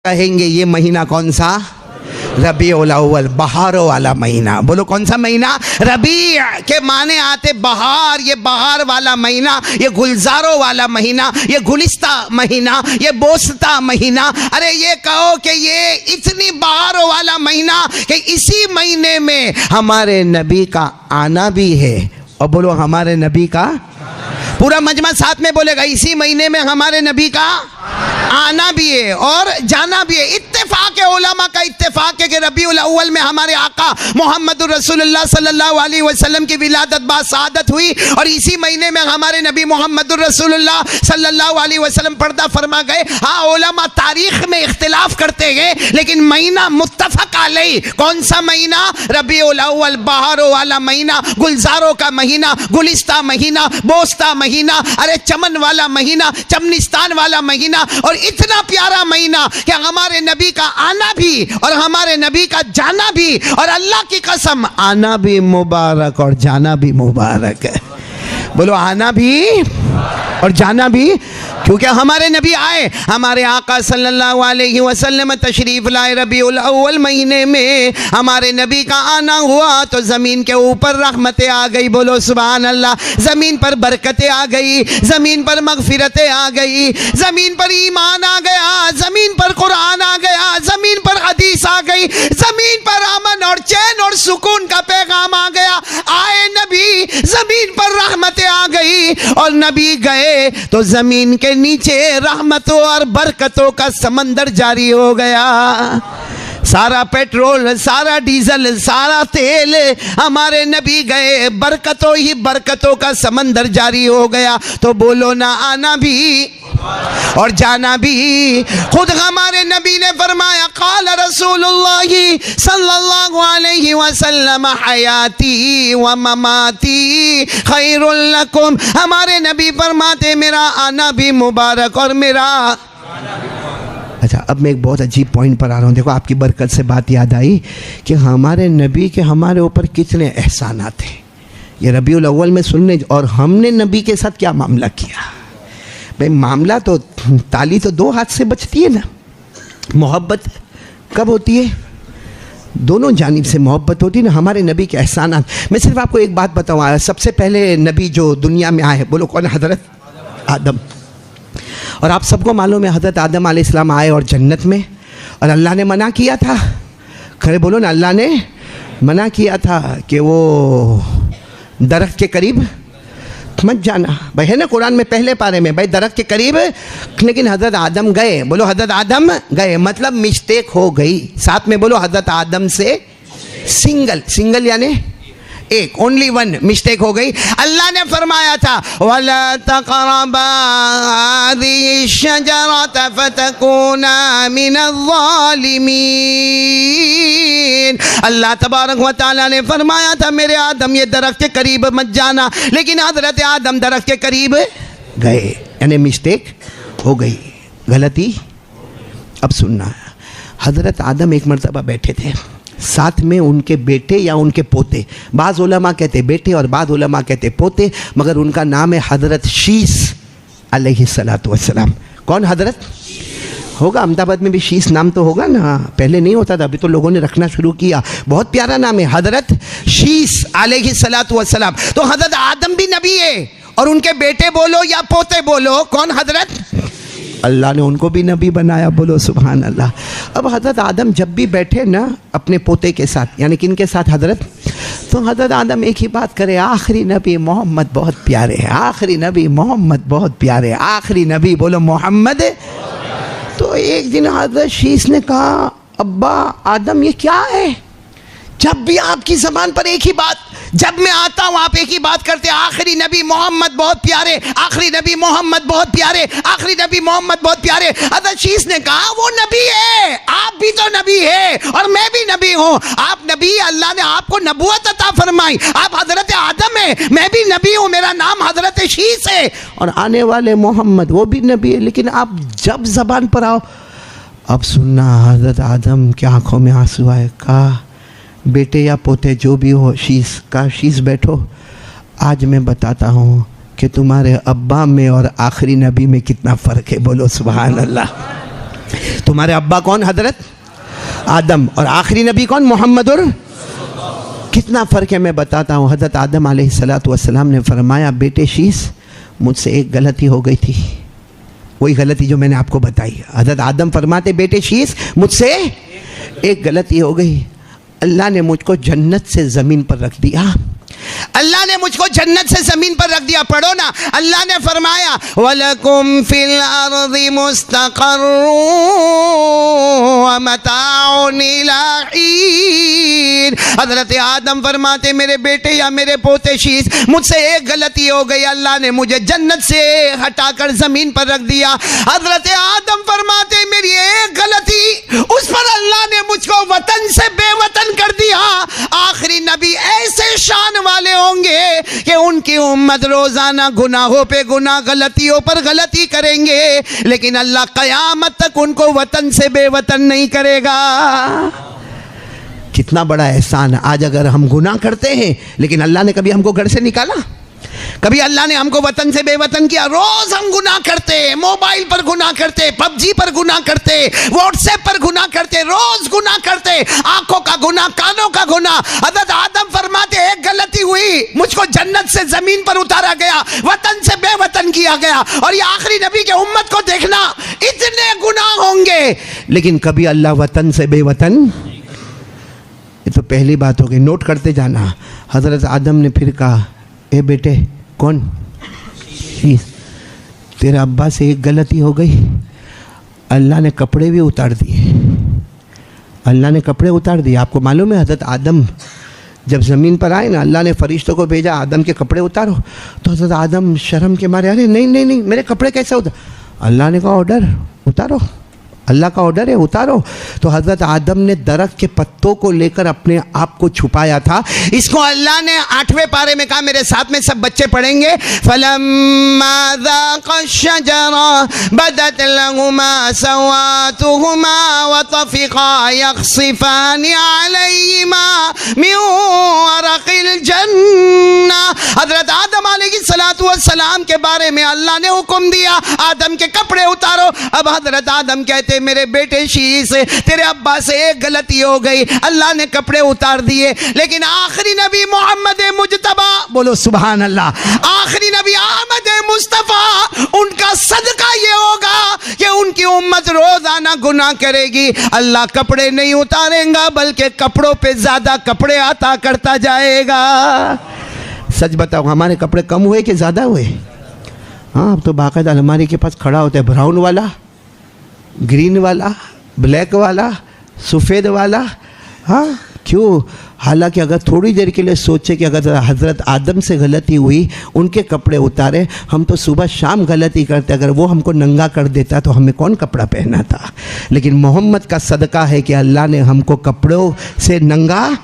कहेंगे ये महीना कौन सा? रबीउल अव्वल, बहारों वाला महीना। बोलो कौन सा महीना? रबी के माने आते बहार, ये बहार वाला महीना, ये गुलजारों वाला महीना, ये गुलिस्ता महीना, ये बोसता महीना। अरे ये कहो कि ये इतनी बहारों वाला महीना कि इसी महीने में हमारे नबी का आना भी है। और बोलो हमारे नबी का, पूरा मजमा साथ में बोलेगा, इसी महीने में हमारे नबी का आना भी है और जाना भी है। इत्तेफाक है, उलमा का इत्तेफाक है कि रबीउल अव्वल में हमारे आका मोहम्मदुर रसूलुल्लाह सल्लल्लाहु अलैहि वसल्लम की विलादत बासआदत हुई और इसी महीने में हमारे नबी मोहम्मदुर रसूलुल्लाह सल्लल्लाहु अलैहि वसल्लम पर्दा फरमा गए। हाँ, उलमा तारीख में इख्तिलाफ करते गए, लेकिन महीना मुत्तफक अलैहि। कौन सा महीना? रबीउल अव्वल, बहारों वाला महीना, गुलजारों का महीना, गुलिस्ता महीना, बोस्ता महीना, अरे चमन वाला महीना, चमनिस्तान वाला महीना। और इतना प्यारा महीना कि हमारे नबी का आना भी और हमारे नबी का जाना भी, और अल्लाह की कसम आना भी मुबारक और जाना भी मुबारक है। बोलो आना भी और जाना भी, क्योंकि हमारे नबी आए, हमारे आका सल्लल्लाहु अलैहि वसल्लम तशरीफ लाए रबीउल अव्वल महीने में। हमारे नबी का आना हुआ तो ज़मीन के ऊपर रहमतें आ गई। बोलो सुभान अल्लाह। ज़मीन पर बरकतें आ गई, ज़मीन पर मगफिरतें आ गई, ज़मीन पर ईमान आ गया, ज़मीन पर कुरान आ गया, ज़मीन पर हदीस आ गई, ज़मीन पर अमन और चैन और सुकून का पैगाम आ गया। आए नबी, ज़मीन पर रहमतें आ गई और नबी गए तो ज़मीन के नीचे रहमतों और बरकतों का समंदर जारी हो गया। सारा पेट्रोल, सारा डीजल, सारा तेल हमारे नबी गए, बरकतों ही बरकतों का समंदर जारी हो गया। तो बोलो ना आना भी और जाना भी। खुद हमारे नबी ने फरमाया, क़ाल रसूलुल्लाह सल्लल्लाहु अलैहि वसल्लम हयाती व ममाती खैरुल लकुम। हमारे नबी फरमाते मेरा आना भी मुबारक और मेरा। अच्छा, अब मैं एक बहुत अजीब पॉइंट पर आ रहा हूँ। देखो, आपकी बरकत से बात याद आई कि हमारे नबी के हमारे ऊपर कितने एहसानात हैं। ये रबीउल अव्वल में सुनने, और हमने नबी के साथ क्या मामला किया। भाई मामला तो, ताली तो दो हाथ से बचती है ना। मोहब्बत कब होती है? दोनों जानिब से मोहब्बत होती है ना। हमारे नबी के एहसानात, मैं सिर्फ आपको एक बात बताऊँ। सबसे पहले नबी जो दुनिया में आए, बोलो कौन? हज़रत आदम। और आप सबको मालूम है हज़रत आदम अलैहिस्सलाम आए और जन्नत में, और अल्लाह ने मना किया था। खरे बोलो ना, अल्लाह ने मना किया था कि वो दरख्त के करीब मत जाना। भाई है ना कुरान में पहले पारे में, भाई दरख्त के करीब। लेकिन हज़रत आदम गए। बोलो हज़रत आदम गए, मतलब मिस्टेक हो गई। साथ में बोलो हज़रत आदम से सिंगल यानी एक, ओनली वन मिस्टेक हो गई। अल्लाह ने फरमाया था, वला तक़रबा हाज़िहि शजरत फतकूना मिनज़्ज़ालिमीन। अल्लाह तबारक व तआला ने फरमाया था, मेरे आदम ये दरख्त के करीब मत जाना। लेकिन हज़रत आदम दरख्त के करीब गए, यानी मिस्टेक हो गई, गलती। अब सुनना, हज़रत आदम एक मरतबा बैठे थे, साथ में उनके बेटे या उनके पोते। बाज़ उलमा कहते बेटे और बाज़ उलमा कहते पोते, मगर उनका नाम है हज़रत शीस अलैहिस्सलातु वस्सलाम। कौन? हज़रत होगा, अहमदाबाद में भी शीस नाम तो होगा ना, पहले नहीं होता था, अभी तो लोगों ने रखना शुरू किया। बहुत प्यारा नाम है, हज़रत शीस अलैहिस्सलातु वस्सलाम। तो हज़रत आदम भी नबी है, और उनके बेटे बोलो या पोते बोलो, कौन? हज़रत अल्लाह ने उनको भी नबी बनाया। बोलो सुभान अल्लाह। अब हज़रत आदम जब भी बैठे ना अपने पोते के साथ, यानी किन के साथ? हज़रत। तो हज़रत आदम एक ही बात करे, आखिरी नबी मोहम्मद बहुत प्यारे हैं, आखिरी नबी मोहम्मद बहुत प्यारे, आखिरी नबी बोलो मोहम्मद। तो एक दिन हज़रत शीस ने कहा, अब्बा आदम ये क्या है? जब भी आपकी ज़बान पर एक ही बात, जब मैं आता हूँ आप एक ही बात करते, आखिरी नबी मोहम्मद बहुत प्यारे, आखिरी नबी मोहम्मद बहुत प्यारे, आखिरी नबी मोहम्मद बहुत प्यारे। हज़रत शीस ने कहा, वो नबी है, आप भी तो नबी है और मैं भी नबी हूँ। आप नबी, अल्लाह ने आपको नबूवत अता फरमाई, आप हज़रत आदम है, मैं भी नबी हूँ, मेरा नाम हज़रत शीस है, और आने वाले मोहम्मद वो भी नबी है। लेकिन आप जब ज़बान पर आओ, अब सुनना, हज़रत आदम की आँखों में आंसू आए। कहा, बेटे या पोते जो भी हो, शीस का शीस बैठो, आज मैं बताता हूँ कि तुम्हारे अब्बा में और आखिरी नबी में कितना फ़र्क है। बोलो सुभान अल्लाह। तुम्हारे अब्बा कौन? हजरत आदम। और आखिरी नबी कौन? मोहम्मद। और कितना फ़र्क है मैं बताता हूँ। हज़रत आदम अलैहिस्सलाम ने फरमाया, बेटे शीस मुझसे एक गलती हो गई थी, वही गलती जो मैंने आपको बताई। हज़रत आदम फरमाते, बेटे शीस मुझसे एक गलती हो गई, अल्लाह ने मुझको जन्नत से ज़मीन पर रख दिया। अल्लाह ने मुझको जन्नत से ज़मीन पर रख दिया। पढ़ो ना, अल्लाह ने फरमाया, वलकुम फिल अर्दि मुस्तक़र्रुन व मताउन इला हीन। हज़रत आदम फरमाते, मेरे बेटे या मेरे पोते शीस मुझसे एक गलती हो गई, अल्लाह ने मुझे जन्नत से हटाकर ज़मीन पर रख दिया। हज़रत आदम फरमाते, मेरी एक गलती, उस पर अल्लाह ने मुझको वतन से बेवतन कर दिया। आखिरी नबी ऐसे शान वाले होंगे कि उनकी उम्मत रोजाना गुनाहों पे गुनाह, गलतियों पर गलती करेंगे, लेकिन अल्लाह कयामत तक उनको वतन से बेवतन नहीं करेगा। कितना बड़ा एहसान। आज अगर हम गुनाह करते हैं, लेकिन अल्लाह ने कभी हमको घर से निकाला? कभी अल्लाह ने हमको वतन से बेवतन किया? रोज हम गुनाह करते, मोबाइल पर गुनाह करते, पबजी पर गुनाह करते, व्हाट्सएप पर गुनाह करते, रोज गुनाह करते, आंखों का गुनाह, कानों का गुनाह। हज़रत आदम फरमाते, एक गलती हुई, मुझको जन्नत से जमीन पर उतारा गया, वतन से बेवतन किया गया। और ये आखिरी नबी के उम्मत को देखना, इतने गुनाह होंगे, लेकिन कभी अल्लाह वतन से बेवतन। ये तो पहली बात हो गई, नोट करते जाना। हज़रत आदम ने फिर कहा, ए बेटे, कौन? शीस, तेरे अब्बा से एक गलती हो गई, अल्लाह ने कपड़े भी उतार दिए। अल्लाह ने कपड़े उतार दिए। आपको मालूम है, हज़रत आदम जब ज़मीन पर आए ना, अल्लाह ने फरिश्तों को भेजा, आदम के कपड़े उतारो। तो हज़रत आदम शर्म के मारे, अरे नहीं नहीं नहीं, मेरे कपड़े कैसे उतार? अल्लाह ने कहा, ऑर्डर, उतारो, अल्लाह का ऑर्डर है, उतारो। तो हज़रत आदम ने दरख्त के पत्तों को लेकर अपने आप को छुपाया था। इसको अल्लाह ने 8वें पारे में कहा, मेरे साथ में सब बच्चे पढ़ेंगे, फलम्मा ज़ाक़ा शजरा बदत लहुमा सवातुहुमा व तफ़िक़ा यख़सिफ़ानि अलैहिमा मिन वरक़िल जन्ना। हज़रत आदम अलैहिस्सलाम के बारे में अल्लाह ने हुक्म दिया, आदम के कपड़े उतारो। अब हज़रत आदम कहते, मेरे बेटे शीस, तेरे अब्बा से एक गलती हो गई, अल्लाह ने कपड़े उतार दिए, लेकिन आखिरी नबी मोहम्मद मुज्तबा, बोलो सुभान अल्लाह, आखिरी नबी अहमद मुस्तफ़ा, उनका सदका ये होगा कि उनकी उम्मत रोजाना गुनाह करेगी, अल्लाह कपड़े नहीं उतारेगा, बल्कि कपड़ों पे ज्यादा कपड़े अता करता जाएगा। सच बताओ, हमारे कपड़े कम हुए कि ज्यादा हुए? हाँ, अब तो बाकायदा अलमारी के पास खड़ा होता है, ब्राउन वाला, ग्रीन वाला, ब्लैक वाला, सफ़ेद वाला। हाँ, क्यों? हालांकि अगर थोड़ी देर के लिए सोचे कि अगर हज़रत आदम से गलती हुई, उनके कपड़े उतारे, हम तो सुबह शाम गलती करते, अगर वो हमको नंगा कर देता तो हमें कौन कपड़ा पहना था? लेकिन मोहम्मद का सदका है कि अल्लाह ने हमको कपड़ों से नंगा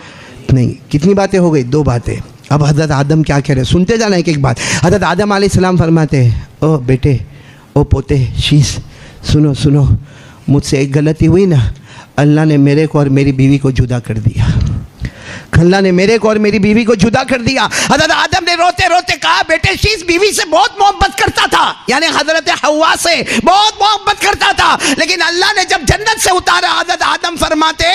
नहीं। कितनी बातें हो गई? 2 बातें। अब हज़रत आदम क्या कह रहे, सुनते जाना एक एक बात। हज़रत आदम अलैहिस्सलाम फरमाते, ओ बेटे, ओ पोते शीस, सुनो सुनो, मुझसे एक गलती हुई ना, अल्लाह ने मेरे को और मेरी बीवी को जुदा कर दिया। अल्लाह ने मेरे को और मेरी बीवी को जुदा कर दिया। हज़रत आदम ने रोते रोते कहा, बेटे शीस बीवी से बहुत मोहब्बत करता था, यानी हज़रत हव्वा से बहुत मोहब्बत करता था, लेकिन अल्लाह ने जब जन्नत से उतारा, हज़रत आदम फरमाते,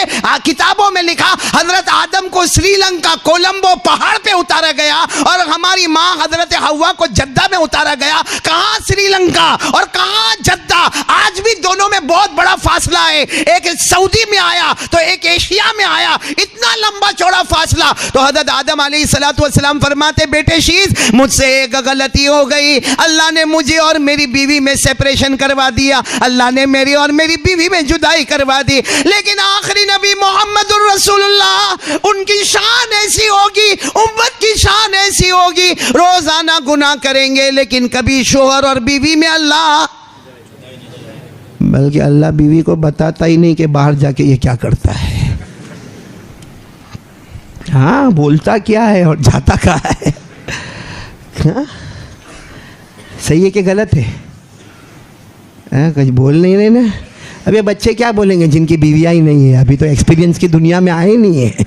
किताबों में लिखा, हज़रत आदम को श्रीलंका कोलंबो पहाड़ पे उतारा गया और हमारी माँ हज़रत हव्वा को जद्दा में उतारा गया। कहाँ श्रीलंका और कहाँ जद्दा? आज भी दोनों में बहुत बड़ा फासला है, एक सऊदी में आया तो एक एशिया में आया, इतना लंबा चौड़ा फासला। तो हज़रत आदम अलैहिस्सलाम फरमाते, बेटे शीस मुझसे एक गलती हो गई, अल्लाह ने मुझे और मेरी बीवी में सेपरेशन करवा दिया, अल्लाह ने मेरी और मेरी बीवी में जुदाई करवा दी, लेकिन आखिरी नबी मोहम्मदुर रसूलुल्लाह, उनकी शान ऐसी होगी, उम्मत की शान ऐसी होगी, रोजाना गुनाह करेंगे, लेकिन कभी शोहर और बीवी में अल्लाह, बल्कि अल्लाह बीवी को बताता ही नहीं कि बाहर जाके ये क्या करता है। हाँ, बोलता क्या है और जाता कहाँ है? हाँ? सही है कि गलत है? कुछ बोल नहीं रहे ना। अब ये बच्चे क्या बोलेंगे जिनकी बीवियाँ ही नहीं है, अभी तो एक्सपीरियंस की दुनिया में आए नहीं है।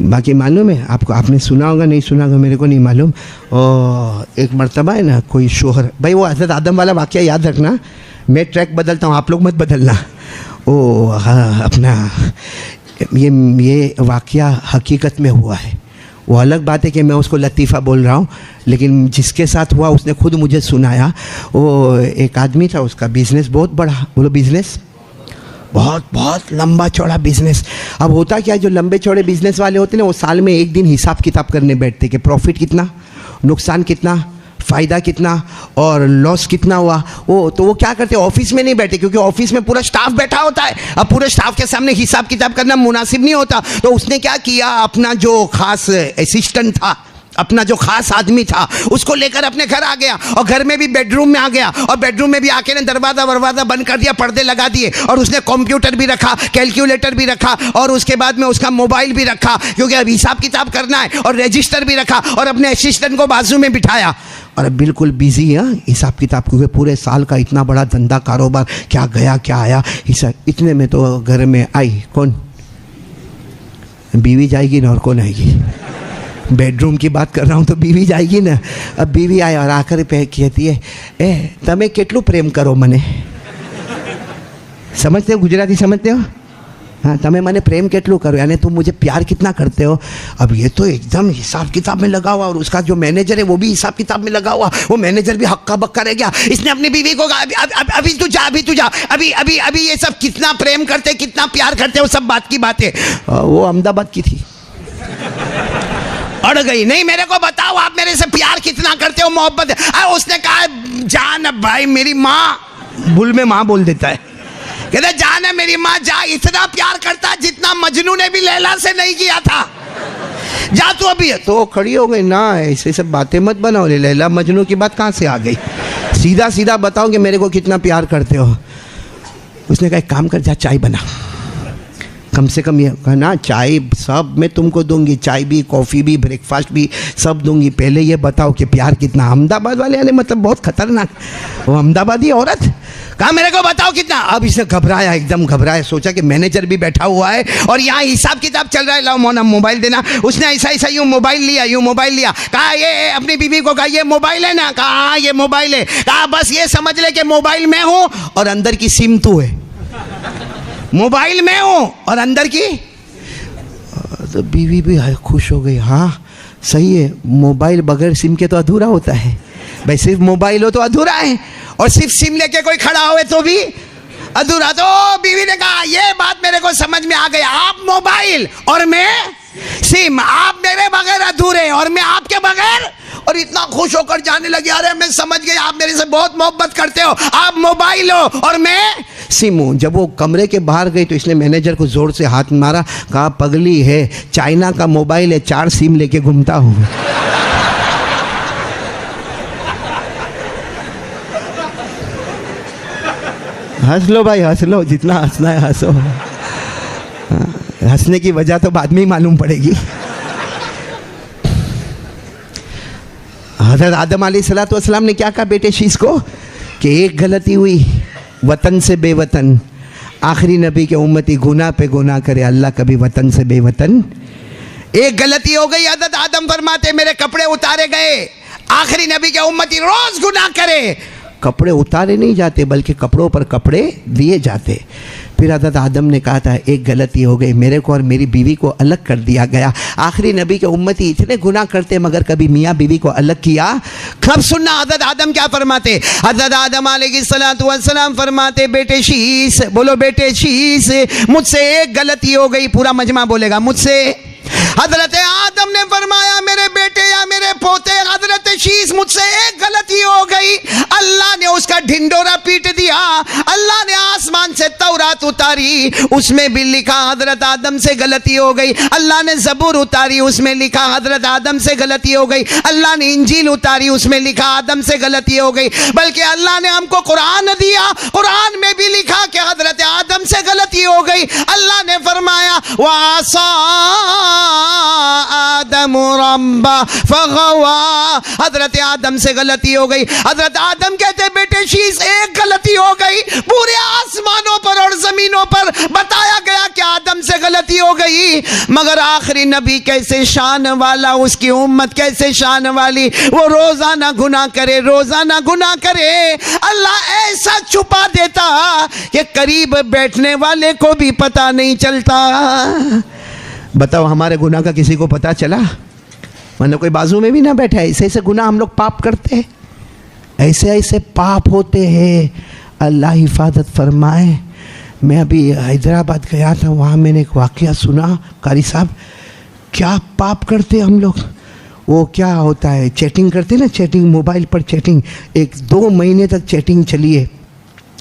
बाकी मालूम है आपको, आपने सुना होगा, नहीं सुना होगा मेरे को नहीं मालूम। और एक मर्तबा है ना, कोई शोहर, भाई वो हज़रत आदम वाला वाक़या याद रखना, मैं ट्रैक बदलता हूँ, आप लोग मत बदलना। ओ हाँ, अपना ये वाक़या हकीकत में हुआ है। वो अलग बात है कि मैं उसको लतीफ़ा बोल रहा हूँ, लेकिन जिसके साथ हुआ उसने खुद मुझे सुनाया। वो एक आदमी था, उसका बिज़नेस बहुत बड़ा, बोलो बिज़नेस बहुत लंबा चौड़ा बिज़नेस। अब होता क्या, जो लंबे चौड़े बिज़नेस वाले होते हैं ना, वो साल में एक दिन हिसाब किताब करने बैठते कि प्रॉफिट कितना, नुकसान कितना, फ़ायदा कितना और लॉस कितना हुआ। वो क्या करते हैं, ऑफिस में नहीं बैठे, क्योंकि ऑफिस में पूरा स्टाफ बैठा होता है। अब पूरे स्टाफ के सामने हिसाब किताब करना मुनासिब नहीं होता। तो उसने क्या किया, अपना जो खास असिस्टेंट था, अपना जो खास आदमी था, उसको लेकर अपने घर आ गया और घर में भी बेडरूम में आ गया और बेडरूम में भी आके ने दरवाज़ा बंद कर दिया, पर्दे लगा दिए और उसने कंप्यूटर भी रखा, कैलकुलेटर भी रखा और उसके बाद में उसका मोबाइल भी रखा, क्योंकि अब हिसाब किताब करना है, और रजिस्टर भी रखा और अपने असिस्टेंट को बाजू में बिठाया और बिल्कुल बिजी है हिसाब किताब, क्योंकि पूरे साल का इतना बड़ा धंधा कारोबार, क्या गया क्या आया हिसाब। इतने में तो घर में आई कौन, बीवी जाएगी ना, और कौन आएगी। बेडरूम की बात कर रहा हूँ तो बीवी जाएगी ना। अब बीवी आए और आकर पे कहती है, ए तमें કેટલું प्रेम करो मने। समझते हो, गुजराती समझते हो? हाँ, तमें मने प्रेम કેટલું करो, यानी तुम मुझे प्यार कितना करते हो। अब ये तो एकदम हिसाब किताब में लगा हुआ, और उसका जो मैनेजर है वो भी हिसाब किताब में लगा हुआ। वो मैनेजर भी हक्का बक्का रह गया। इसने अपनी बीवी को कहा, अभी तू जा, अभी ये सब कितना प्रेम करते, कितना प्यार करते, वो सब बात की बात है। वो अहमदाबाद की थी, अड़ गई। नहीं, मेरे को बताओ आप मेरे से प्यार कितना करते हो, मोहब्बत। उसने कहा, जान भाई मेरी माँ, भूल में माँ बोल देता है, कहते जान है मेरी माँ, जा, इतना प्यार करता जितना मजनू ने भी लैला से नहीं किया था, जा तू अभी। तो खड़ी हो गई ना, ऐसे सब बातें मत बनाओ, लैला मजनू की बात कहाँ से आ गई। सीधा सीधा बताओ कि मेरे को कितना प्यार करते हो। उसने कहा एक काम कर, जा चाय बना, कम से कम ये ना, चाय सब मैं तुमको दूंगी, चाय भी, कॉफ़ी भी, ब्रेकफास्ट भी सब दूंगी, पहले ये बताओ कि प्यार कितना। अहमदाबाद वाले यानी मतलब बहुत खतरनाक, वो अहमदाबादी औरत, कहा मेरे को बताओ कितना। अब इसने घबराया, एकदम घबराया, सोचा कि मैनेजर भी बैठा हुआ है और यहाँ हिसाब किताब चल रहा है, लाओ मोना मोबाइल देना। उसने ऐसा यूँ मोबाइल लिया, कहा ये अपनी बीवी को कहा ये मोबाइल है ना, कहा हाँ ये मोबाइल है, कहा बस ये समझ ले कि मोबाइल में हूँ और अंदर की सिम तू है, मोबाइल में हूँ और अंदर की। तो बीवी भी खुश हो गई, हाँ सही है, मोबाइल बगैर सिम के तो अधूरा होता है भाई, सिर्फ मोबाइल हो तो अधूरा है, और सिर्फ सिम लेके कोई खड़ा हुए तो भी अधूरा। तो बीवी ने कहा ये बात मेरे को समझ में आ गई, आप मोबाइल और मैं सिम, आप मेरे बगैर अधूरे और मैं आपके बगैर। और इतना खुश होकर जाने लगी, अरे मैं समझ गई, आप मेरे से बहुत मोहब्बत करते हो, आप मोबाइल हो और मैं सिम हूँ। जब वो कमरे के बाहर गई तो इसने मैनेजर को जोर से हाथ मारा, कहा पगली है, चाइना का मोबाइल है, 4 सिम लेके घूमता हूँ। हंस लो भाई, हंस लो, जितना हंसना है हंसो। हंसने की वजह तो बाद में ही मालूम पड़ेगी। हज़रत आदम अलैहिस्सलाम ने क्या कहा बेटे शीश को, कि एक गलती हुई, वतन से बेवतन, आखिरी नबी के उम्मती गुनाह पे गुनाह करे, अल्लाह कभी वतन से बेवतन। एक गलती हो गई, हज़रत आदम फरमाते मेरे कपड़े उतारे गए, आखिरी नबी के उम्मती रोज गुनाह करे, कपड़े उतारे नहीं जाते बल्कि कपड़ों पर कपड़े दिए जाते। फिर हज़रत आदम ने कहा था एक गलती हो गई, मेरे को और मेरी बीवी को अलग कर दिया गया। आखिरी नबी के उम्मती इतने गुनाह करते मगर कभी मियाँ बीवी को अलग किया। कब सुनना हज़रत आदम क्या फरमाते, हज़रत आदम अलैहिस्सलातु वस्सलाम फरमाते बेटे शीश, बोलो बेटे शीश, मुझसे एक गलती हो गई, पूरा मजमा बोलेगा मुझसे। हज़रत आदम ने फरमाया मेरे बेटे या मेरे पोते हज़रत शीश, मुझसे एक गलती हो गई, अल्लाह ने उसका ढिंडोरा पीट दिया, अल्लाह ने आसमान से तौरात उतारी, उसमें भी लिखा हज़रत आदम से गलती हो गई, अल्लाह ने ज़बूर उतारी, उसमें लिखा हज़रत आदम से गलती हो गई, अल्लाह ने इंजील उतारी, उसमें लिखा आदम से गलती हो गई, बल्कि अल्लाह ने हमको कुरान दिया, कुरान में भी लिखा कि हज़रत आदम से गलती हो गई। अल्लाह ने फरमाया वासा आदम रब्बा फगवा, हजरत आदम से गलती हो गई। हजरत आदम कहते बेटे शीश एक गलती हो गई, पूरे आसमानों पर और जमीनों पर बताया गया कि आदम हमसे गलती हो गई, मगर आखिरी नबी कैसे शान वाला, उसकी उम्मत कैसे शान वाली, वो रोजाना गुनाह करे, रोजाना गुनाह करे, अल्लाह ऐसा छुपा देता कि करीब बैठने वाले को भी पता नहीं चलता। बताओ हमारे गुनाह का किसी को पता चला? मतलब कोई बाजू में भी ना बैठा है। ऐसे ऐसे गुनाह हम लोग पाप करते हैं, ऐसे ऐसे पाप होते हैं। अल्लाह हिफाजत फरमाए। मैं अभी हैदराबाद गया था, वहाँ मैंने एक वाक़या सुना। कारी साहब, क्या पाप करते हम लोग। वो क्या होता है, चैटिंग करते ना, चैटिंग, मोबाइल पर चैटिंग। 1-2 महीने तक चैटिंग चली है।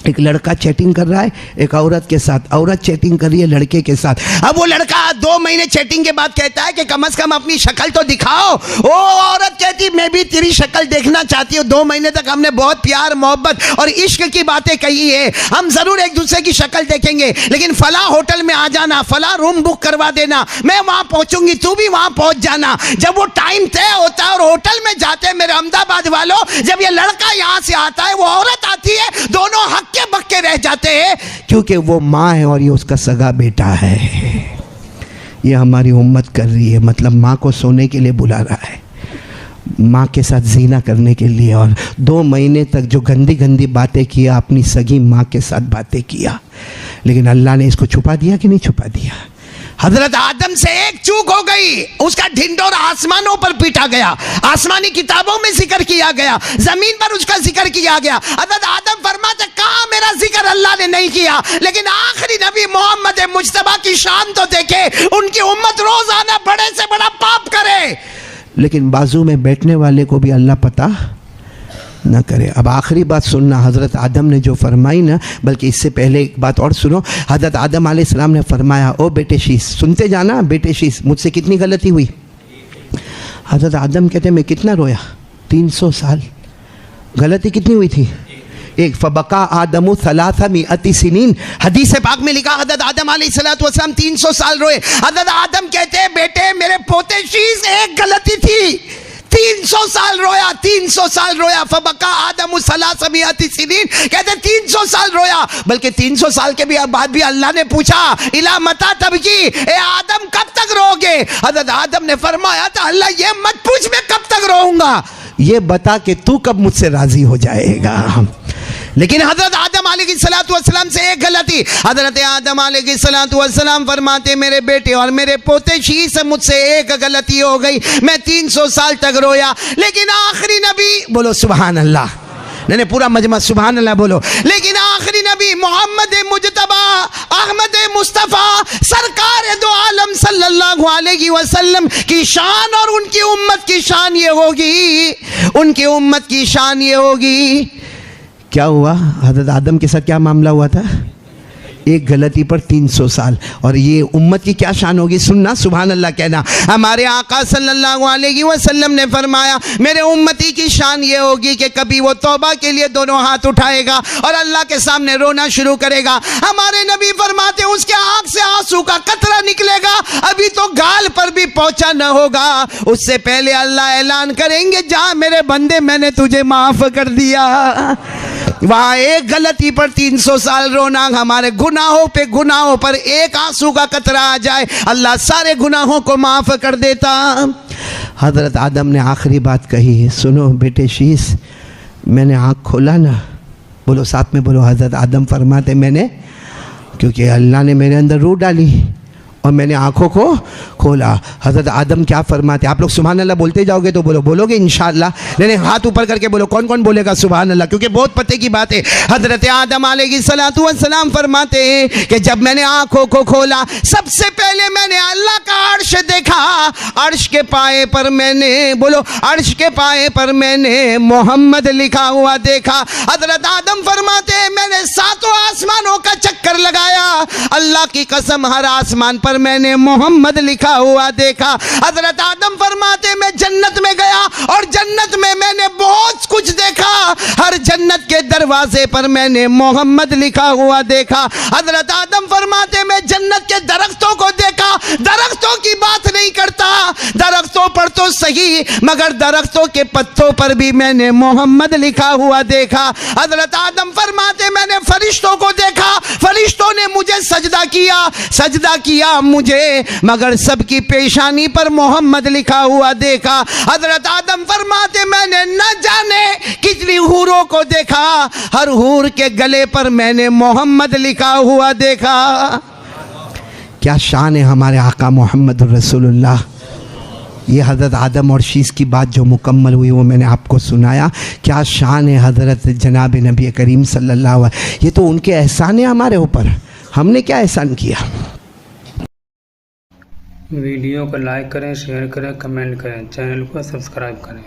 एक लड़का चैटिंग कर रहा है एक औरत के साथ, औरत चैटिंग कर रही है लड़के के साथ। अब वो लड़का 2 महीने चैटिंग के बाद कहता है कि कम से कम अपनी शक्ल तो दिखाओ। वो औरत कहती मैं भी तेरी शक्ल देखना चाहती हूँ। 2 महीने तक हमने बहुत प्यार मोहब्बत और इश्क की बातें कही है, हम जरूर एक दूसरे की शक्ल देखेंगे, लेकिन फला होटल में आ जाना, फला रूम बुक करवा देना, मैं वहां पहुंचूंगी, तू भी वहां पहुंच जाना। जब वो टाइम तय होता है और होटल में जाते हैं, मेरे अहमदाबाद वालों, जब ये लड़का यहां से आता है, वो औरत आती है, दोनों हक के बक्के रह जाते हैं, क्योंकि वो माँ है और ये उसका सगा बेटा है। ये हमारी उम्मत कर रही है, मतलब माँ को सोने के लिए बुला रहा है, माँ के साथ जीना करने के लिए, और 2 महीने तक जो गंदी गंदी बातें किया, अपनी सगी माँ के साथ बातें किया। लेकिन अल्लाह ने इसको छुपा दिया कि नहीं छुपा दिया? हजरत आदम से एक चूक हो गई, उसका ढिंढोरा आसमानों पर पीटा गया, आसमानी किताबों में जिक्र किया गया, जमीन पर उसका जिक्र किया गया। हजरत आदम फरमाते कहाँ मेरा जिक्र अल्लाह ने नहीं किया। लेकिन आखिरी नबी मोहम्मद मुज्तबा की शान तो देखे, उनकी उम्मत रोजाना बड़े से बड़ा पाप करे, लेकिन बाजू में बैठने वाले को भी अल्लाह पता ना करे। अब आखिरी बात सुनना, हज़रत आदम ने जो फरमाई ना, बल्कि इससे पहले एक बात और सुनो। हज़रत आदम अलैहिस्सलाम ने फरमाया, ओ बेटे शीश, सुनते जाना बेटे शीश, मुझसे कितनी गलती हुई। हज़रत आदम कहते मैं कितना रोया, 300 साल। गलती कितनी हुई थी? एक फबका आदमु सलासा मिअति सिनीन, हदीस पाक में लिखा हज़रत आदम अलैहिस्सलाम 300 साल रोए। हज़रत आदम कहते बेटे मेरे पोते शीश, एक गलती थी, 300 साल रोया, 300 साल रोया। फबका आदम सलासा मिअति सिनीन, कहते 300 साल रोया। बल्कि 300 साल के भी बाद भी अल्लाह ने पूछा इला मता तबकी, ए आदम कब तक रोगे? हज़रत आदम ने फरमाया था अल्लाह ये मत पूछ मैं कब तक रोऊंगा, ये बता कि तू कब मुझसे राजी हो जाएगा। लेकिन हजरत आदम अलैहिस्सलाम से एक गलती, हजरत आदम अलैहिस्सलाम फरमाते मेरे बेटे और मेरे पोते शीश, मुझसे एक गलती हो गई, मैं 300 साल तक रोया। लेकिन आखिरी नबी, बोलो सुभान अल्लाह, नहीं पूरा मजमा सुभान अल्लाह बोलो। लेकिन आखिरी नबी मोहम्मद मुज्तबा अहमद मुस्तफ़ा सरकार दो आलम सल्लल्लाहु अलैहि वसल्लम की शान और उनकी उम्मत की शान ये होगी, उनकी उम्मत की शान ये होगी। क्या हुआ? हज़रत आदम के साथ क्या मामला हुआ था? एक गलती पर 300 साल। और ये उम्मत की क्या शान होगी, सुनना, सुभान अल्लाह कहना। हमारे आका सल्लल्लाहु अलैहि वसल्लम ने फरमाया मेरे उम्मती की शान ये होगी कि कभी वो तौबा के लिए दोनों हाथ उठाएगा और अल्लाह के सामने रोना शुरू करेगा। हमारे नबी फरमाते उसके आंख से आंसू का कतरा निकलेगा, अभी तो गाल पर भी पहुंचा न होगा, उससे पहले अल्लाह ऐलान करेंगे जा मेरे बंदे मैंने तुझे माफ कर दिया। वहाँ एक गलती पर 300 साल रोना, हमारे गुनाहों पे गुनाहों पर एक आंसू का कतरा आ जाए, अल्लाह सारे गुनाहों को माफ़ कर देता। हज़रत आदम ने आखिरी बात कही, सुनो बेटे शीश, मैंने आँख खोला ना, बोलो साथ में बोलो, हज़रत आदम फरमाते मैंने, क्योंकि अल्लाह ने मेरे अंदर रूह डाली और मैंने आँखों को खोला। हज़रत आदम क्या फरमाते, आप लोग सुभान अल्लाह बोलते जाओगे तो बोलोगे इंशाअल्लाह। नहीं हाथ ऊपर करके बोलो, कौन कौन बोलेगा सुभान अल्लाह, क्योंकि बहुत पते की बात है। हज़रत आदम अलैहिस्सलाम फरमाते हैं कि जब मैंने आँखों को खोला सबसे पहले मैंने अल्लाह का अर्श देखा, अर्श के पाए पर मैंने, बोलो अर्श के पाए पर मैंने मोहम्मद लिखा हुआ देखा। हज़रत आदम फरमाते हैं मैंने 7 आसमानों का चक्कर लगाया, अल्लाह की कसम हर आसमान पर मैंने मोहम्मद लिखा हुआ देखा। हजरत आदम फरमाते मैं जन्नत में गया और जन्नत में मैंने बहुत कुछ देखा, हर जन्नत के दरवाजे पर मैंने मोहम्मद लिखा हुआ देखा। हजरत आदम फरमाते मैं जन्नत के दरख्तों को देखा, दरख्तों की बात नहीं करता, दरख्तों पर तो सही मगर दरख्तों के पत्तों पर भी मैंने मोहम्मद लिखा हुआ देखा। हजरत आदम फरमाते मैंने फरिश्तों को देखा, फरिश्तों ने मुझे सजदा किया मुझे, मगर सबकी पेशानी पर मोहम्मद लिखा हुआ देखा। हजरत आदम फरमाते मैंने न जाने कितनी हूरों को देखा, हर हूर के गले पर मैंने मोहम्मद लिखा हुआ देखा। क्या शान है हमारे आका मोहम्मद रसूलुल्लाह। ये हज़रत आदम और शीश की बात जो मुकम्मल हुई वो मैंने आपको सुनाया। क्या शान है हज़रत जनाब नबी करीम सल्लल्लाहु अलैहि वसल्लम। ये तो उनके एहसान है हमारे ऊपर, हमने क्या एहसान किया। वीडियो को लाइक करें, शेयर करें, कमेंट करें, चैनल को सब्सक्राइब करें।